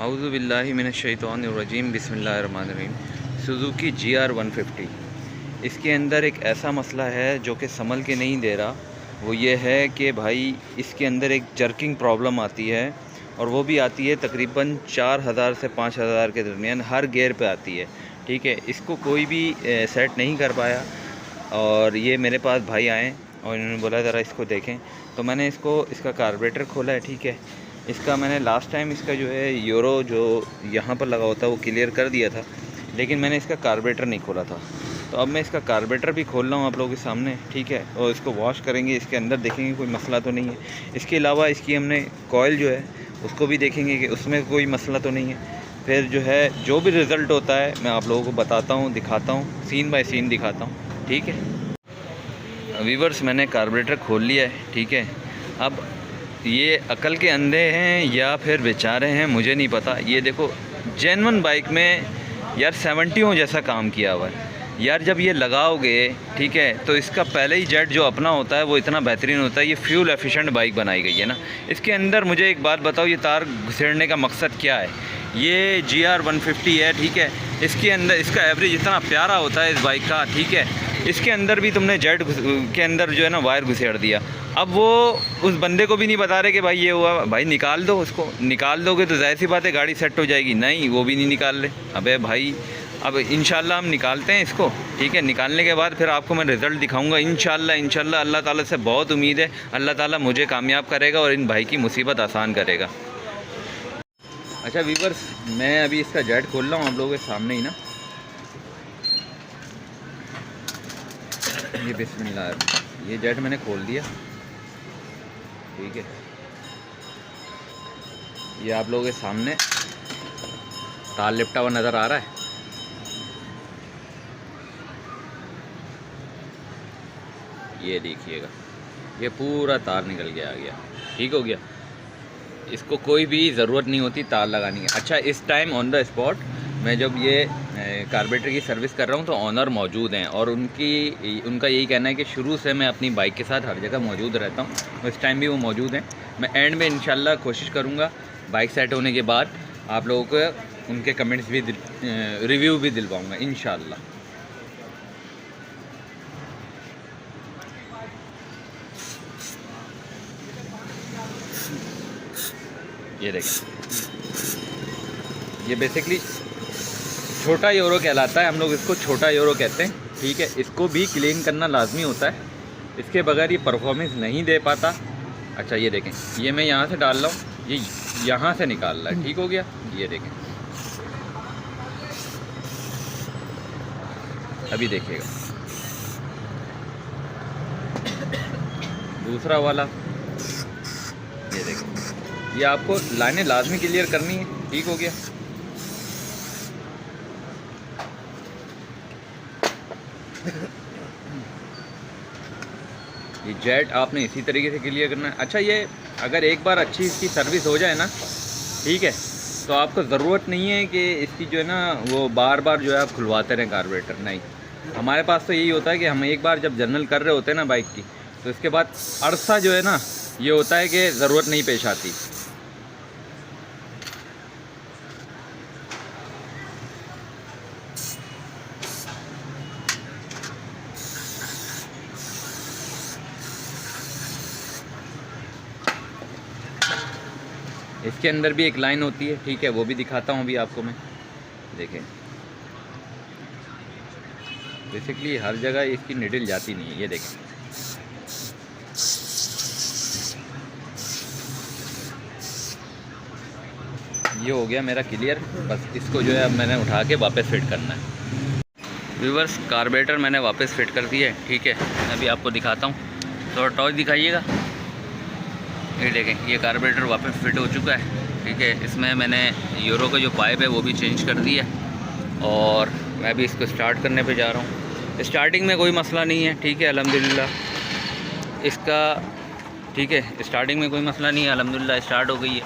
औज़ु बिल्लाहि मिनश्शैतानिर्रजीम बिस्मिल्लाहिर्रहमानिर्रहीम। Suzuki GR 150, इसके अंदर एक ऐसा मसला है जो कि संभल के नहीं दे रहा। वो ये है कि भाई इसके अंदर एक जर्किंग प्रॉब्लम आती है, और वो भी आती है तकरीबन 4000 से 5000 के दरमियान, हर गियर पे आती है। ठीक है, इसको कोई भी सेट नहीं कर पाया, और ये मेरे पास भाई आए और इन्होंने बोला ज़रा इसको देखें। तो मैंने इसका कार्बोरेटर खोला है। ठीक है, इसका मैंने लास्ट टाइम इसका जो है यूरो जो यहाँ पर लगा होता है वो क्लियर कर दिया था, लेकिन मैंने इसका कार्बोरेटर नहीं खोला था। तो अब मैं इसका कार्बोरेटर भी खोल रहा हूँ आप लोगों के सामने। ठीक है, और इसको वॉश करेंगे, इसके अंदर देखेंगे कोई मसला तो नहीं है। इसके अलावा इसकी हमने कॉइल जो है उसको भी देखेंगे कि उसमें कोई मसला तो नहीं है। फिर जो है जो भी रिज़ल्ट होता है मैं आप लोगों को बताता हूँ, दिखाता हूँ, सीन बाय सीन दिखाता हूँ। ठीक है व्यूअर्स, मैंने कार्बोरेटर खोल लिया है। ठीक है, अब ये अकल के अंधे हैं या फिर बेचारे हैं मुझे नहीं पता। ये देखो जेन्युइन बाइक में यार 70 जैसा काम किया हुआ है यार। जब ये लगाओगे ठीक है, तो इसका पहले ही जेट जो अपना होता है वो इतना बेहतरीन होता है। ये फ्यूल एफिशिएंट बाइक बनाई गई है ना। इसके अंदर मुझे एक बात बताओ, ये तार घुसेड़ने का मकसद क्या है? ये GR 150 है। ठीक है, इसके अंदर इसका एवरेज इतना प्यारा होता है इस बाइक का। ठीक है, इसके अंदर भी तुमने जेट के अंदर जो है ना वायर घुसेड़ दिया। अब वो उस बंदे को भी नहीं बता रहे कि भाई ये हुआ, भाई निकाल दो उसको। निकाल दोगे तो जाहिर सी बात है गाड़ी सेट हो जाएगी। नहीं, वो भी नहीं निकाल रहे। अबे भाई, अब इंशाल्लाह हम निकालते हैं इसको। ठीक है, निकालने के बाद फिर आपको मैं रिज़ल्ट दिखाऊंगा इंशाल्लाह। अल्लाह ताला से बहुत उम्मीद है, अल्लाह ताला मुझे कामयाब करेगा और इन भाई की मुसीबत आसान करेगा। अच्छा व्यूअर्स, मैं अभी इसका जेट खोल रहा हूँ आप लोगों के सामने ही ना। ये बिस्मिल्लाह, ये जेट मैंने खोल दिया। ठीक है, ये आप लोगों के सामने तार लिपटा हुआ नज़र आ रहा है। ये देखिएगा, ये पूरा तार निकल के आ गया। ठीक हो गया, इसको कोई भी ज़रूरत नहीं होती तार लगाने की। अच्छा, इस टाइम ऑन द स्पॉट मैं जब ये कार्बोरेटर की सर्विस कर रहा हूँ तो ऑनर मौजूद हैं, और उनका यही कहना है कि शुरू से मैं अपनी बाइक के साथ हर जगह मौजूद रहता हूँ। तो इस टाइम भी वो मौजूद हैं। मैं एंड में इंशाल्लाह कोशिश करूँगा बाइक सेट होने के बाद आप लोगों को उनके कमेंट्स भी रिव्यू भी दिलवाऊँगा इंशाल्लाह। ये देखिए, ये बेसिकली छोटा यूरो कहलाता है, हम लोग इसको छोटा यूरो कहते हैं। ठीक है, इसको भी क्लीन करना लाजमी होता है, इसके बगैर ये परफॉर्मेंस नहीं दे पाता। अच्छा ये देखें, ये मैं यहाँ से डाल रहा हूँ, ये यहाँ से निकाल रहा है। ठीक हो गया, ये देखें, अभी देखिएगा दूसरा वाला, ये देखें। ये आपको लाइनें लाजमी क्लियर करनी है। ठीक हो गया, ये जेट आपने इसी तरीके से क्लियर करना है। अच्छा, ये अगर एक बार अच्छी इसकी सर्विस हो जाए ना, ठीक है, तो आपको ज़रूरत नहीं है कि इसकी जो है ना वो बार बार जो है आप खुलवाते रहें कार्बोरेटर। नहीं, हमारे पास तो यही होता है कि हम एक बार जब जर्नल कर रहे होते हैं ना बाइक की, तो इसके बाद अरसा जो है ना ये होता है कि ज़रूरत नहीं पेश आती। इसके अंदर भी एक लाइन होती है। ठीक है, वो भी दिखाता हूँ अभी आपको मैं। देखें, बेसिकली हर जगह इसकी निडल जाती नहीं है। ये देखें, ये हो गया मेरा क्लियर। बस इसको जो है अब मैंने उठा के वापस फिट करना है। व्यूअर्स, कार्बोरेटर मैंने वापस फिट कर दिया है। ठीक है, अभी आपको दिखाता हूँ, थोड़ा टॉर्च दिखाइएगा। ये देखें, ये कार्बोरेटर वापस फिट हो चुका है। ठीक है, इसमें मैंने यूरो का जो पाइप है वो भी चेंज कर दिया, और मैं भी इसको स्टार्ट करने पे जा रहा हूँ। स्टार्टिंग में कोई मसला नहीं है। ठीक है, अल्हम्दुलिल्लाह इसका, ठीक है, स्टार्टिंग में कोई मसला नहीं है, अल्हम्दुलिल्लाह स्टार्ट हो गई है।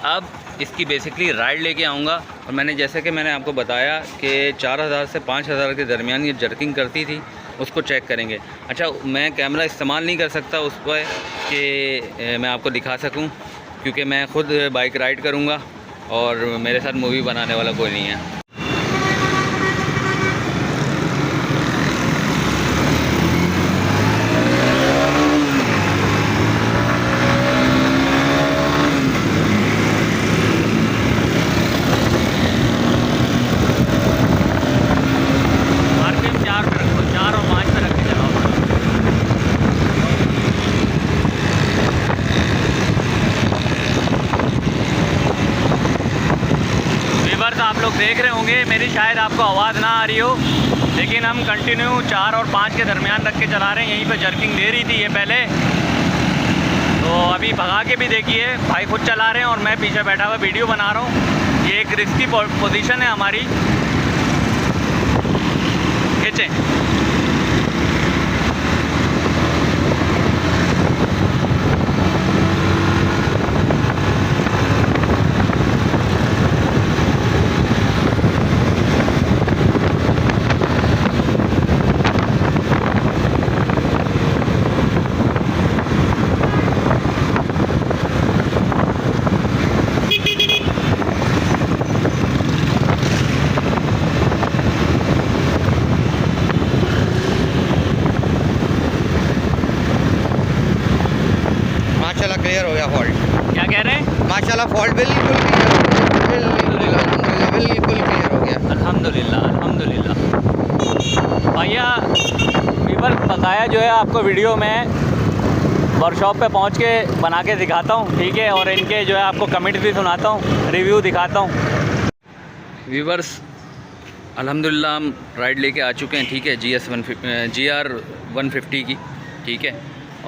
अब इसकी बेसिकली राइड लेके आऊँगा, और मैंने जैसे कि मैंने आपको बताया कि 4000 से 5000 के दरमियान ये जर्किंग करती थी, उसको चेक करेंगे। अच्छा, मैं कैमरा इस्तेमाल नहीं कर सकता उस पर कि मैं आपको दिखा सकूं, क्योंकि मैं ख़ुद बाइक राइड करूंगा। और मेरे साथ मूवी बनाने वाला कोई नहीं है। आप लोग देख रहे होंगे, मेरी शायद आपको आवाज़ ना आ रही हो, लेकिन हम कंटिन्यू 4 और 5 के दरमियान रख के चला रहे हैं। यहीं पे जर्किंग दे रही थी ये पहले, तो अभी भगा के भी देखिए, भाई खुद चला रहे हैं और मैं पीछे बैठा हुआ वीडियो बना रहा हूँ। ये एक रिस्की पोजीशन है हमारी। खींचें। माशाल्लाह क्लियर हो गया फॉल्ट। क्या कह रहे हैं? माशाल्लाह फॉल्ट बिल्कुल क्लियर, बिल्कुल क्लियर हो गया। अल्हम्दुलिल्लाह अल्हम्दुलिल्लाह। भैया वीवर बकाया जो है आपको वीडियो में वर्कशॉप पे पहुंच के बना के दिखाता हूं, ठीक है, और इनके जो है आपको कमेंट भी सुनाता हूं, रिव्यू दिखाता हूं। वीवर्स अल्हम्दुलिल्लाह हम राइड लेके आ चुके हैं, ठीक है, GR 150 की, ठीक है।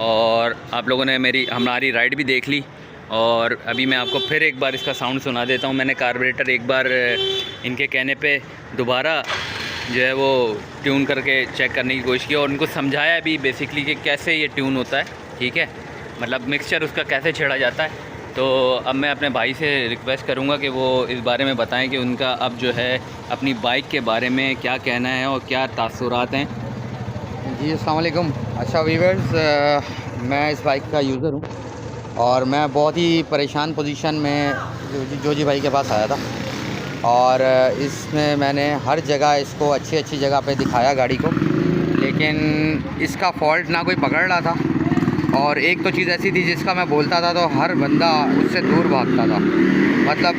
और आप लोगों ने हमारी राइड भी देख ली, और अभी मैं आपको फिर एक बार इसका साउंड सुना देता हूँ। मैंने कार्बोरेटर एक बार इनके कहने पे दोबारा जो है वो ट्यून करके चेक करने की कोशिश की और उनको समझाया भी बेसिकली कि कैसे ये ट्यून होता है, ठीक है, मतलब मिक्सचर उसका कैसे छेड़ा जाता है। तो अब मैं अपने भाई से रिक्वेस्ट करूँगा कि वो इस बारे में बताएं कि उनका अब जो है अपनी बाइक के बारे में क्या कहना है और क्या तासुरात हैं। जी अस्सलाम वालेकुम। अच्छा वीवर्स, मैं इस बाइक का यूज़र हूँ और मैं बहुत ही परेशान पोजीशन में जोजी भाई के पास आया था, और इसमें मैंने हर जगह इसको अच्छी जगह पे दिखाया गाड़ी को, लेकिन इसका फॉल्ट ना कोई पकड़ रहा था। और एक तो चीज़ ऐसी थी जिसका मैं बोलता था तो हर बंदा उससे दूर भागता था। मतलब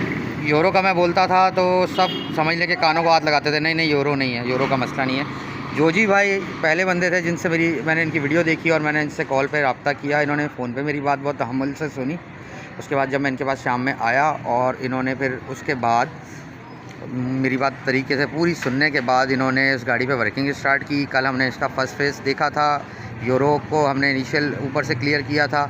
यूरो का मैं बोलता था तो सब समझ ले के कानों को हाथ लगाते थे, नहीं यूरो नहीं है, यूरो का मसला नहीं है। जोजी भाई पहले बंदे थे जिनसे मैंने इनकी वीडियो देखी और मैंने इनसे कॉल पे रब्ता किया। इन्होंने फ़ोन पे मेरी बात बहुत तहम्मुल से सुनी। उसके बाद जब मैं इनके पास शाम में आया और इन्होंने फिर उसके बाद मेरी बात तरीके से पूरी सुनने के बाद इन्होंने इस गाड़ी पे वर्किंग स्टार्ट की। कल हमने इसका फ़र्स्ट फेस देखा था, यूरो को हमने इनिशियल ऊपर से क्लियर किया था,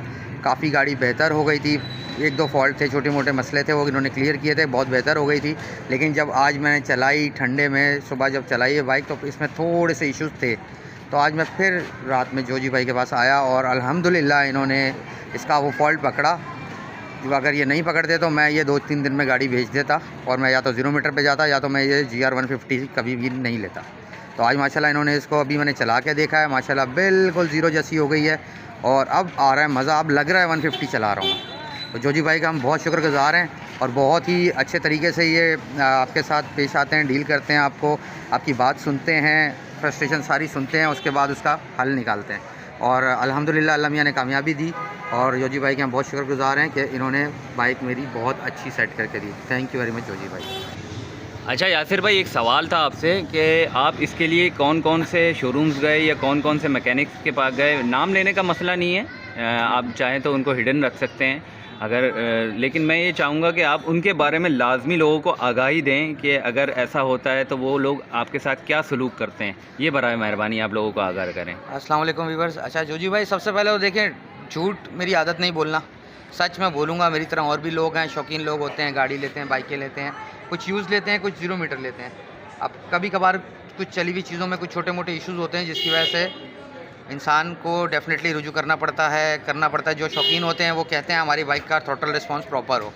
काफ़ी गाड़ी बेहतर हो गई थी। एक दो फॉल्ट थे, छोटे मोटे मसले थे, वो इन्होंने क्लियर किए थे, बहुत बेहतर हो गई थी। लेकिन जब आज मैंने चलाई ठंडे में, सुबह जब चलाई है बाइक, तो इसमें थोड़े से इश्यूज़ थे। तो आज मैं फिर रात में जोजी भाई के पास आया और अल्हम्दुलिल्लाह इन्होंने इसका वो फॉल्ट पकड़ा। अगर ये नहीं पकड़ते तो मैं ये 2-3 दिन में गाड़ी भेज देता और मैं या तो 0 मीटर पे जाता या तो मैं ये GR 150 कभी भी नहीं लेता। तो आज माशाल्लाह इन्होंने इसको अभी मैंने चला के देखा है, माशाल्लाह बिल्कुल ज़ीरो जैसी हो गई है और अब आ रहा है मज़ा, अब लग रहा है 150 चला रहा हूँ। तो जोजी भाई का हम बहुत शुक्रगुज़ार हैं और बहुत ही अच्छे तरीके से ये आपके साथ पेश आते हैं, डील करते हैं, आपकी बात सुनते हैं, फ्रस्ट्रेशन सारी सुनते हैं, उसके बाद उसका हल निकालते हैं। और अल्हम्दुलिल्लाह अल्लाह मियां ने कामयाबी दी और जोजी भाई के हम बहुत शुक्रगुज़ार हैं कि इन्होंने बाइक मेरी बहुत अच्छी सेट करके दी। Thank you very much Joji भाई। अच्छा यासिर भाई, एक सवाल था आपसे कि आप इसके लिए कौन कौन से शोरूम्स गए या कौन कौन से मैकेनिक्स के पास गए? नाम लेने का मसला नहीं है, आप चाहें तो उनको हिडन रख सकते हैं अगर, लेकिन मैं ये चाहूँगा कि आप उनके बारे में लाजमी लोगों को आगाही दें कि अगर ऐसा होता है तो वो लोग आपके साथ क्या सलूक करते हैं। ये बराए मेहरबानी आप लोगों को आगाह करें। अस्सलाम वालेकुम व्यूअर्स। अच्छा जोजी भाई, सबसे पहले वो देखें, झूठ मेरी आदत नहीं बोलना, सच मैं बोलूँगा। मेरी तरह और भी लोग हैं, शौकीन लोग होते हैं, गाड़ी लेते हैं, बाइकें लेते हैं, कुछ यूज़ लेते हैं, कुछ 0 मीटर लेते हैं। अब कभी कभार कुछ चली हुई चीज़ों में कुछ छोटे मोटे इश्यूज़ होते हैं जिसकी वजह से इंसान को डेफिनेटली रुजू करना पड़ता है। जो शौकीन होते हैं वो कहते हैं हमारी बाइक का थ्रॉटल रिस्पॉन्स प्रॉपर हो।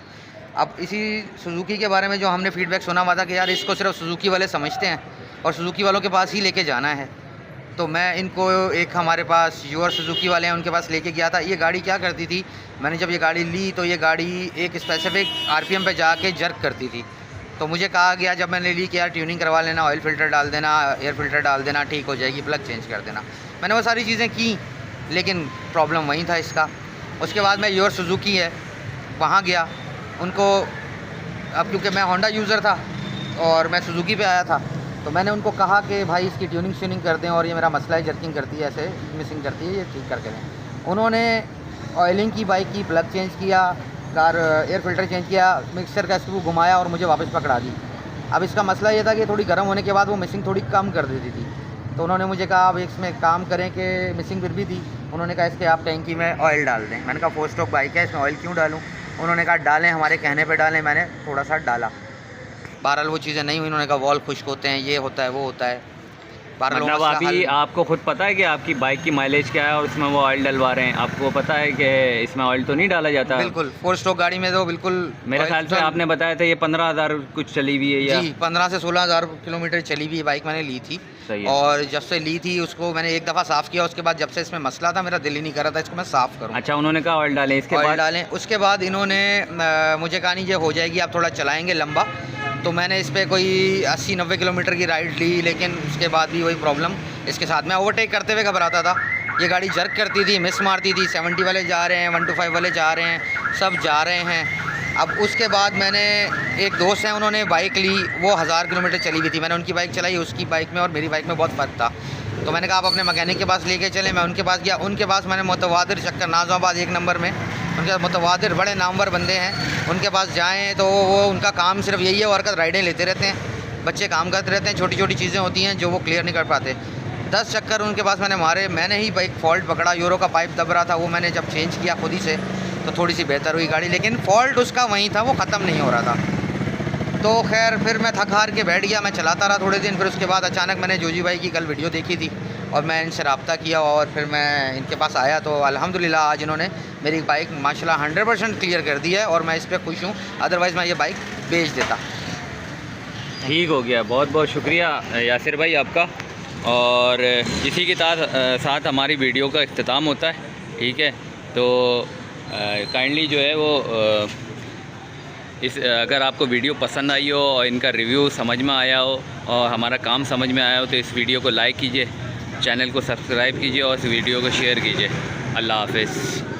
अब इसी सुजुकी के बारे में जो हमने फीडबैक सुना हुआ था कि यार इसको सिर्फ सुजुकी वाले समझते हैं और सुजुकी वालों के पास ही लेके जाना है। तो मैं इनको एक हमारे पास यूर सुजुकी वाले हैं उनके पास लेके गया था। ये गाड़ी क्या करती थी, मैंने जब ये गाड़ी ली तो ये गाड़ी एक स्पेसिफिक आरपीएम पे जाके जर्क करती थी। तो मुझे कहा गया जब मैंने ली कि यार ट्यूनिंग करवा लेना, ऑयल फ़िल्टर डाल देना, एयर फ़िल्टर डाल देना, ठीक हो जाएगी, प्लग चेंज कर देना। मैंने वो सारी चीज़ें की, लेकिन प्रॉब्लम वहीं था इसका। उसके बाद मैं यूर सुजुकी है वहाँ गया उनको, अब क्योंकि मैं होंडा यूज़र था और मैं सुजुकी पे आया था, तो मैंने उनको कहा कि भाई इसकी ट्यूनिंग श्यूनिंग कर दें और ये मेरा मसला है, जर्किंग करती है, ऐसे मिसिंग करती है, ये ठीक करके दें। उन्होंने ऑयलिंग की बाइक की, प्लग चेंज किया, कार एयर फ़िल्टर चेंज किया, मिक्सर का स्क्रू घुमाया और मुझे वापस पकड़ा दी। अब इसका मसला ये था कि थोड़ी गर्म होने के बाद वो मिसिंग थोड़ी कम कर देती थी। तो उन्होंने मुझे कहा अब इसमें काम करें कि मिसिंग फिर भी थी। उन्होंने कहा इसके आप टैंकी में ऑयल डाल दें। मैंने कहा 4 स्ट्रोक बाइक है, इसमें ऑयल क्यों डालूँ? उन्होंने कहा डालें, हमारे कहने पे डालें। मैंने थोड़ा सा डाला, बहरहाल वो चीज़ें नहीं हुई। उन्होंने कहा वॉल खुश्क होते हैं, ये होता है, वो होता है। मतलब अभी आपको खुद पता है कि आपकी बाइक की माइलेज क्या है और उसमें वो ऑयल डलवा रहे हैं, आपको पता है कि इसमें ऑयल तो नहीं डाला जाता? बिल्कुल, 4 स्ट्रोक गाड़ी में तो बिल्कुल। मेरे ख्याल से आपने बताया था ये 15,000 कुछ चली हुई है या? जी, 15 से 16,000 किलोमीटर चली हुई बाइक मैंने ली थी। सही है। और जब से ली थी उसको मैंने एक दफ़ा साफ़ किया, उसके बाद जब से इसमें मसला था मेरा दिल ही नहीं कर रहा था इसको मैं साफ़ करूँ। अच्छा, उन्होंने कहा ऑयल डालें, इसके ऑयल बाद डालें। उसके बाद इन्होंने मुझे कहा नहीं ये हो जाएगी, आप थोड़ा चलाएँगे लंबा। तो मैंने इस पर कोई 80-90 किलोमीटर की राइड ली, लेकिन उसके बाद भी वही प्रॉब्लम इसके साथ। मैं ओवरटेक करते हुए घबराता था, ये गाड़ी जर्क करती थी, मिस मारती थी। 70 वाले जा रहे हैं, 125 वाले जा रहे हैं, सब जा रहे हैं। अब उसके बाद मैंने, एक दोस्त हैं उन्होंने बाइक ली, वो 1000 किलोमीटर चली हुई थी। मैंने उनकी बाइक चलाई, उसकी बाइक में और मेरी बाइक में बहुत फ़र्क था। तो मैंने कहा आप अपने मैकेनिक के पास लेके चले। मैं उनके पास गया, उनके पास मैंने मुतवादिर चक्कर, नाज़ाबाद 1 नंबर में उनके मुतवादिर बड़े नामवर बंदे हैं, उनके पास जाएँ तो वो उनका काम सिर्फ यही है, वर्कर राइडें लेते रहते हैं, बच्चे काम करते रहते हैं, छोटी छोटी चीज़ें होती हैं जो वो क्लियर नहीं कर पाते। 10 चक्कर उनके पास मैंने मारे, मैंने ही बाइक फॉल्ट पकड़ा, यूरो का पाइप दब रहा था, वो मैंने जब चेंज किया खुद ही से तो थोड़ी सी बेहतर हुई गाड़ी, लेकिन फॉल्ट उसका वहीं था, वो ख़त्म नहीं हो रहा था। तो खैर फिर मैं थक हार के बैठ गया, मैं चलाता रहा थोड़े दिन। फिर उसके बाद अचानक मैंने जोजी भाई की कल वीडियो देखी थी और मैं इनसे रब्ता किया और फिर मैं इनके पास आया। तो अल्हम्दुलिल्लाह आज इन्होंने मेरी बाइक माशाल्लाह 100% क्लियर कर दी है और मैं इस पर खुश हूँ, अदरवाइज़ मैं ये बाइक बेच देता। ठीक हो गया। बहुत बहुत शुक्रिया यासिर भाई आपका। और इसी के साथ हमारी वीडियो का इख्तिताम होता है, ठीक है। तो काइंडली जो है वो अगर आपको वीडियो पसंद आई हो और इनका रिव्यू समझ में आया हो और हमारा काम समझ में आया हो तो इस वीडियो को लाइक कीजिए, चैनल को सब्सक्राइब कीजिए और इस वीडियो को शेयर कीजिए। अल्लाह हाफ़िज़।